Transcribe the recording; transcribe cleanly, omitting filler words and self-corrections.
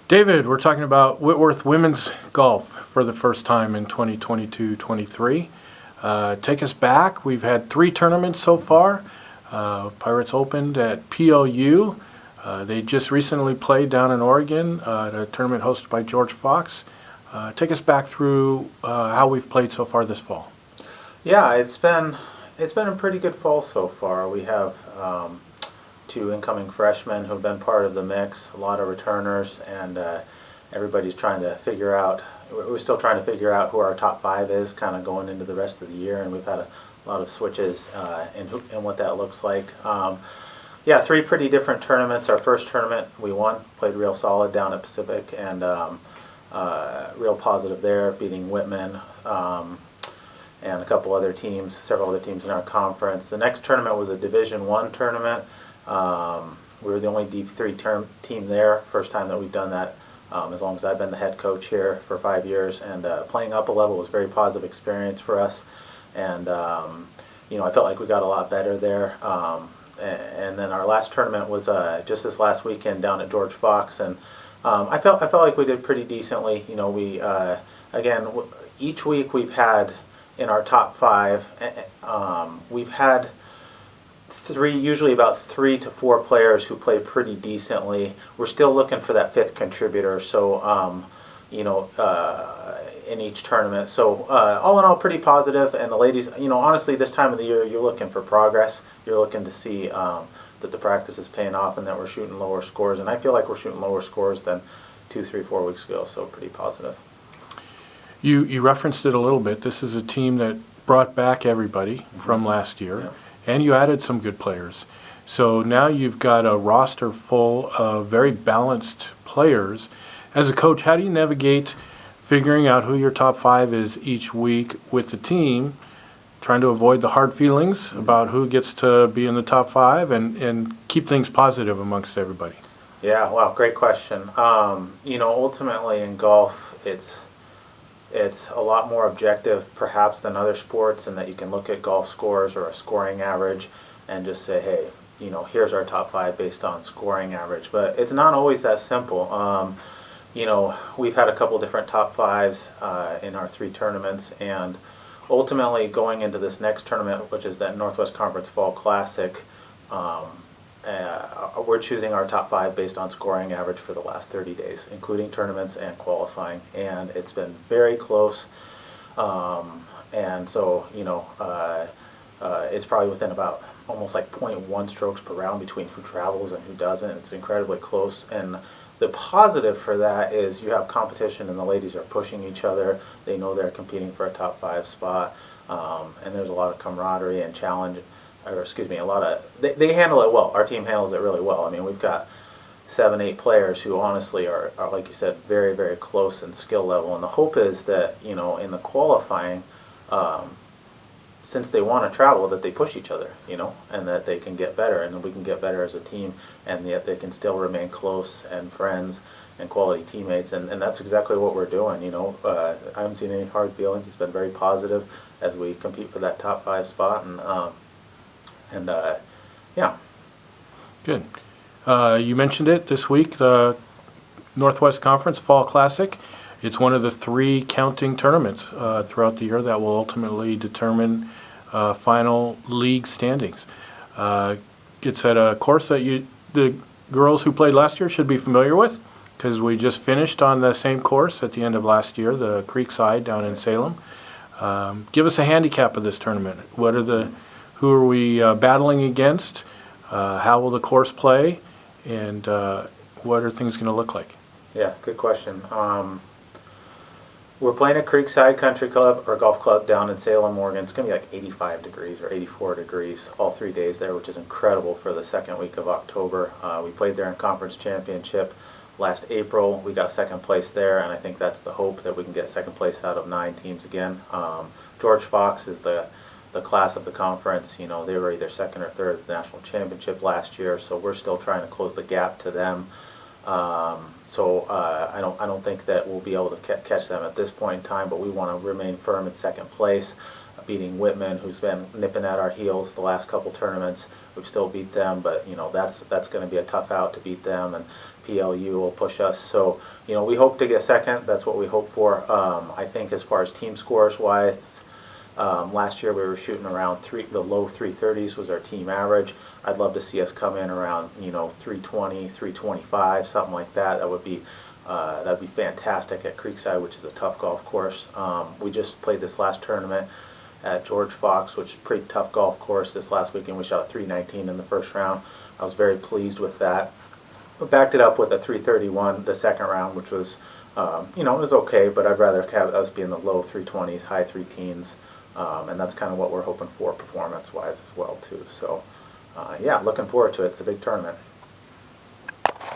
David, we're talking about Whitworth women's golf for the first time in 2022-23. Take us back. We've had 3 tournaments so far. Pirates opened at PLU. They just recently played down in Oregon at a tournament hosted by George Fox. Take us back through how we've played so far this fall. Yeah, it's been a pretty good fall so far. We have 2 incoming freshmen who've been part of the mix, a lot of returners, and everybody's trying to figure out. We're still trying to figure out who our top 5 is, kind of going into the rest of the year, and we've had a lot of switches in what that looks like. Yeah, 3 pretty different tournaments. Our first tournament we won, played real solid down at Pacific, and real positive there, beating Whitman. And a couple other teams, several other teams in our conference. The next tournament was a Division I tournament. We were the only D3 team there, first time that we've done that as long as I've been the head coach here for 5 years. And playing up a level was a very positive experience for us. And, I felt like we got a lot better there. And then our last tournament was just this last weekend down at George Fox. And I felt like we did pretty decently. Again, each week we've had in our top 5, we've had usually about 3 to 4 players who play pretty decently. We're still looking for that 5th contributor, so in each tournament. So all in all, pretty positive. And the ladies, honestly, this time of the year, you're looking for progress. You're looking to see that the practice is paying off and that we're shooting lower scores. And I feel like we're shooting lower scores than 2, 3, 4 weeks ago. So pretty positive. You referenced it a little bit. This is a team that brought back everybody from last year, Yeah. and you added some good players. So now you've got a roster full of very balanced players. As a coach, how do you navigate figuring out who your top 5 is each week with the team, trying to avoid the hard feelings about who gets to be in the top 5 and keep things positive amongst everybody? Yeah, wow, great question. Ultimately in golf, it's a lot more objective perhaps than other sports, in that you can look at golf scores or a scoring average and just say, hey, here's our top 5 based on scoring average. But it's not always that simple. We've had a couple different top 5s in our 3 tournaments, and ultimately going into this next tournament, which is that Northwest Conference Fall Classic, we're choosing our top 5 based on scoring average for the last 30 days, including tournaments and qualifying, and it's been very close. And so, it's probably within about almost like 0.1 strokes per round between who travels and who doesn't. It's incredibly close, and the positive for that is you have competition, and the ladies are pushing each other. They know they're competing for a top 5 spot, and there's a lot of camaraderie and challenge. They handle it well. Our team handles it really well. I mean, we've got 7, 8 players who honestly are, like you said, very, very close in skill level. And the hope is that, in the qualifying, since they want to travel, that they push each other, and that they can get better, and we can get better as a team, and yet they can still remain close and friends and quality teammates. And that's exactly what we're doing. I haven't seen any hard feelings. It's been very positive as we compete for that top 5 spot. And yeah. Good. You mentioned it this week, the Northwest Conference Fall Classic. It's one of the 3 counting tournaments throughout the year that will ultimately determine final league standings. It's at a course that the girls who played last year should be familiar with, because we just finished on the same course at the end of last year, the Creekside down in Salem. Give us a handicap of this tournament. Who are we battling against? How will the course play? And what are things going to look like? Yeah, good question. We're playing at Creekside Country Club or Golf Club down in Salem, Oregon. It's going to be like 85 degrees or 84 degrees all 3 days there, which is incredible for the second week of October. We played there in Conference Championship last April. We got second place there, and I think that's the hope, that we can get second place out of 9 teams again. George Fox is the class of the conference. They were either second or third at the national championship last year, so we're still trying to close the gap to them. I don't think that we'll be able to catch them at this point in time, but we want to remain firm in second place, beating Whitman, who's been nipping at our heels the last couple tournaments. We've still beat them, but that's going to be a tough out to beat them. And PLU will push us. So, you know, we hope to get second. That's what we hope for. I think as far as team scores wise, last year we were shooting around the low 330s was our team average. I'd love to see us come in around, you know, 320, 325, something like that. That'd be fantastic at Creekside, which is a tough golf course. We just played this last tournament at George Fox, which is a pretty tough golf course. This last weekend we shot 319 in the first round. I was very pleased with that. We backed it up with a 331 the second round, which was, you know, it was okay, but I'd rather have us be in the low 320s, high 3 teens, and that's kind of what we're hoping for performance-wise as well, too. So, yeah, looking forward to it. It's a big tournament.